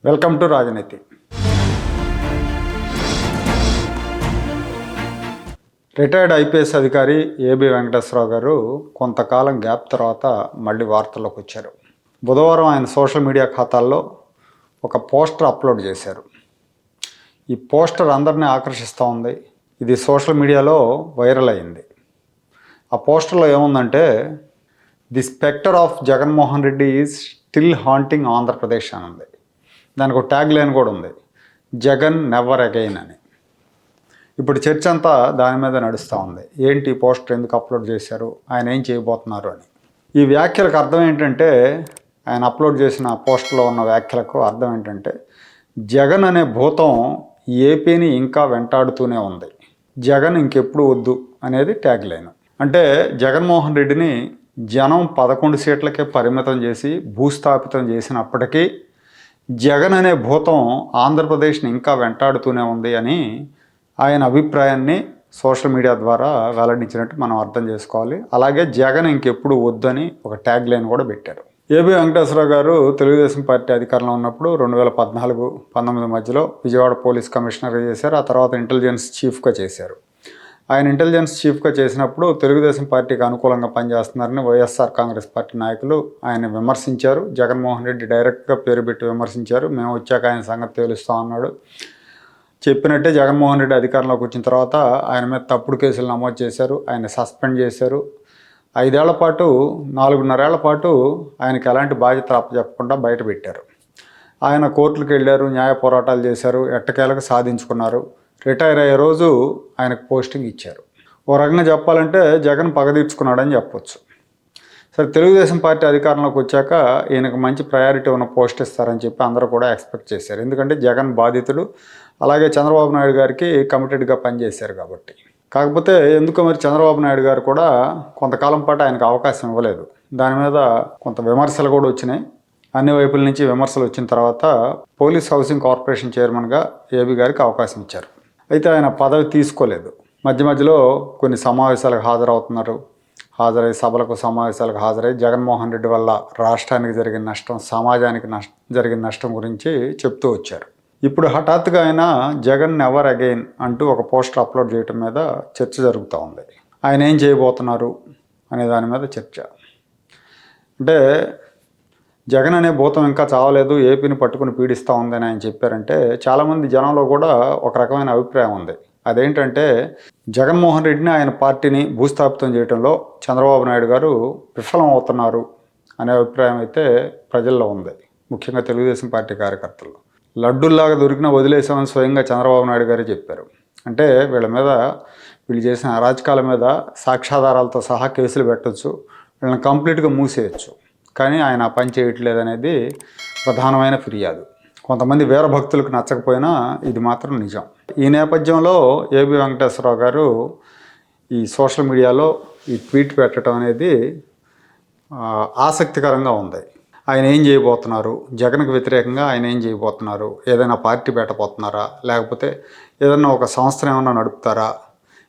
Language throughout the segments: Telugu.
వెల్కమ్ టు రాజనీతి. రిటైర్డ్ ఐపీఎస్ అధికారి ఏబి వెంకటేశ్వరరావు గారు కొంతకాలం గ్యాప్ తర్వాత మళ్ళీ వార్తల్లోకి వచ్చారు. బుధవారం ఆయన సోషల్ మీడియా ఖాతాల్లో ఒక పోస్టర్ అప్లోడ్ చేశారు. ఈ పోస్టర్ అందరినీ ఆకర్షిస్తూ ఉంది. ఇది సోషల్ మీడియాలో వైరల్ అయింది. ఆ పోస్టర్లో ఏముందంటే, the spectre of Jaganmohan Reddy is still haunting Andhra Pradesh అని ఉంది. దానికి ఒక ట్యాగ్ లైన్ కూడా ఉంది, జగన్ నెవర్ అగైన్ అని. ఇప్పుడు చర్చ అంతా దాని మీద నడుస్తూ ఉంది. ఏంటి పోస్టర్ ఎందుకు అప్లోడ్ చేశారు, ఆయన ఏం చేయబోతున్నారు అని. ఈ వ్యాఖ్యలకు అర్థం ఏంటంటే, ఆయన అప్లోడ్ చేసిన పోస్టర్లో ఉన్న వ్యాఖ్యలకు అర్థం ఏంటంటే, జగన్ అనే భూతం ఏపీని ఇంకా వెంటాడుతూనే ఉంది, జగన్ ఇంకెప్పుడు వద్దు అనేది ట్యాగ్ లైన్. అంటే జగన్మోహన్ రెడ్డిని జనం 11 సీట్లకే పరిమితం చేసి భూస్థాపితం చేసినప్పటికీ జగన్ అనే భూతం ఆంధ్రప్రదేశ్ని ఇంకా వెంటాడుతూనే ఉంది అని ఆయన అభిప్రాయాన్ని సోషల్ మీడియా ద్వారా వెల్లడించినట్టు మనం అర్థం చేసుకోవాలి. అలాగే జగన్ ఇంకెప్పుడు వద్దని ఒక ట్యాగ్ లైన్ కూడా పెట్టారు. ఏబి వెంకటేశ్వరరావు గారు తెలుగుదేశం పార్టీ అధికారంలో ఉన్నప్పుడు 2014-19 మధ్యలో విజయవాడ పోలీస్ కమిషనర్గా చేశారు. ఆ తర్వాత ఇంటెలిజెన్స్ చీఫ్గా చేశారు. ఆయన ఇంటెలిజెన్స్ చీఫ్గా చేసినప్పుడు తెలుగుదేశం పార్టీకి అనుకూలంగా పనిచేస్తున్నారని వైఎస్ఆర్ కాంగ్రెస్ పార్టీ నాయకులు ఆయన విమర్శించారు. జగన్మోహన్ రెడ్డి డైరెక్ట్గా పేరు పెట్టి విమర్శించారు. మేము వచ్చాక ఆయన సంగతి తేలుస్తాం అన్నాడు. చెప్పినట్టే జగన్మోహన్ రెడ్డి అధికారంలోకి వచ్చిన తర్వాత ఆయన మీద తప్పుడు కేసులు నమోదు చేశారు. ఆయన సస్పెండ్ చేశారు. 5 ఏళ్ల పాటు 4.5 ఏళ్ల పాటు ఆయనకి ఎలాంటి బాధ్యత అప్పచెప్పకుండా బయట పెట్టారు. ఆయన కోర్టులకు వెళ్ళారు, న్యాయ పోరాటాలు చేశారు, ఎట్టకేలకు సాధించుకున్నారు. రిటైర్ అయ్యే రోజు ఆయనకు పోస్టింగ్ ఇచ్చారు. ఓ రకంగా చెప్పాలంటే జగన్ పగ తీర్చుకున్నాడని చెప్పొచ్చు. సరే, తెలుగుదేశం పార్టీ అధికారంలోకి వచ్చాక ఈయనకు మంచి ప్రయారిటీ ఉన్న పోస్ట్ ఇస్తారని చెప్పి అందరూ కూడా ఎక్స్పెక్ట్ చేశారు. ఎందుకంటే జగన్ బాధితుడు, అలాగే చంద్రబాబు నాయుడు గారికి కమిటెడ్గా పనిచేశారు కాబట్టి. కాకపోతే ఎందుకో మరి చంద్రబాబు నాయుడు గారు కూడా కొంతకాలం పాటు ఆయనకు అవకాశం ఇవ్వలేదు. దాని మీద కొంత విమర్శలు కూడా వచ్చినాయి. అన్ని వైపుల నుంచి విమర్శలు వచ్చిన తర్వాత పోలీస్ హౌసింగ్ కార్పొరేషన్ చైర్మన్గా ఏబి గారికి అవకాశం ఇచ్చారు. అయితే ఆయన పదవి తీసుకోలేదు. మధ్య మధ్యలో కొన్ని సమావేశాలకు హాజరవుతున్నారు. సభలకు సమావేశాలకు హాజరై జగన్మోహన్ రెడ్డి వల్ల రాష్ట్రానికి జరిగిన నష్టం, సమాజానికి జరిగిన నష్టం గురించి చెప్తూ వచ్చారు. ఇప్పుడు హఠాత్తుగా ఆయన జగన్ నెవర్ అగైన్ అంటూ ఒక పోస్టర్ అప్లోడ్ చేయడం మీద చర్చ జరుగుతూ ఉంది. ఆయన ఏం చేయబోతున్నారు అనే దాని మీద చర్చ. అంటే జగన్ అనే భూతం ఇంకా చావలేదు, ఏపీని పట్టుకుని పీడిస్తూ ఉందని ఆయన చెప్పారంటే చాలామంది జనంలో కూడా ఒక రకమైన అభిప్రాయం ఉంది. అదేంటంటే, జగన్మోహన్ రెడ్డిని, ఆయన పార్టీని భూస్థాపితం చేయడంలో చంద్రబాబు నాయుడు గారు విఫలం అవుతున్నారు అనే అభిప్రాయం అయితే ప్రజల్లో ఉంది, ముఖ్యంగా తెలుగుదేశం పార్టీ కార్యకర్తలు. లడ్డుల్లాగా దొరికినా వదిలేసామని స్వయంగా చంద్రబాబు నాయుడు గారే చెప్పారు. అంటే వీళ్ళు చేసిన అరాచకాల మీద సాక్ష్యాధారాలతో సహా కేసులు పెట్టచ్చు, వీళ్ళని కంప్లీట్గా మూసేయచ్చు. కానీ ఆయన పని చేయట్లేదు అనేది ప్రధానమైన ఫిర్యాదు. కొంతమంది వీర భక్తులకు నచ్చకపోయినా ఇది మాత్రం నిజం. ఈ నేపథ్యంలో ఏబి వెంకటేశ్వరరావు గారు ఈ సోషల్ మీడియాలో ఈ ట్వీట్ పెట్టడం అనేది ఆసక్తికరంగా ఉంది. ఆయన ఏం చేయబోతున్నారు, జగన్కు వ్యతిరేకంగా ఆయన ఏం చేయబోతున్నారు, ఏదైనా పార్టీ పెట్టబోతున్నారా, లేకపోతే ఏదైనా ఒక సంస్థను ఏమన్నా నడుపుతారా,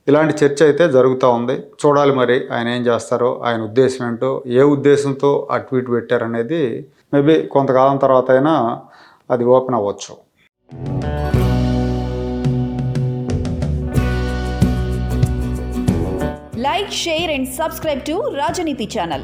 ఇలాంటి చర్చ అయితే జరుగుతూ ఉంది. చూడాలి మరి ఆయన ఏం చేస్తారో, ఆయన ఉద్దేశం ఏంటో, ఏ ఉద్దేశంతో ఆ ట్వీట్ పెట్టారనేది మేబీ కొంతకాలం తర్వాత అయినా అది ఓపెన్ అవ్వచ్చు. Like, share and subscribe to Rajaniti channel.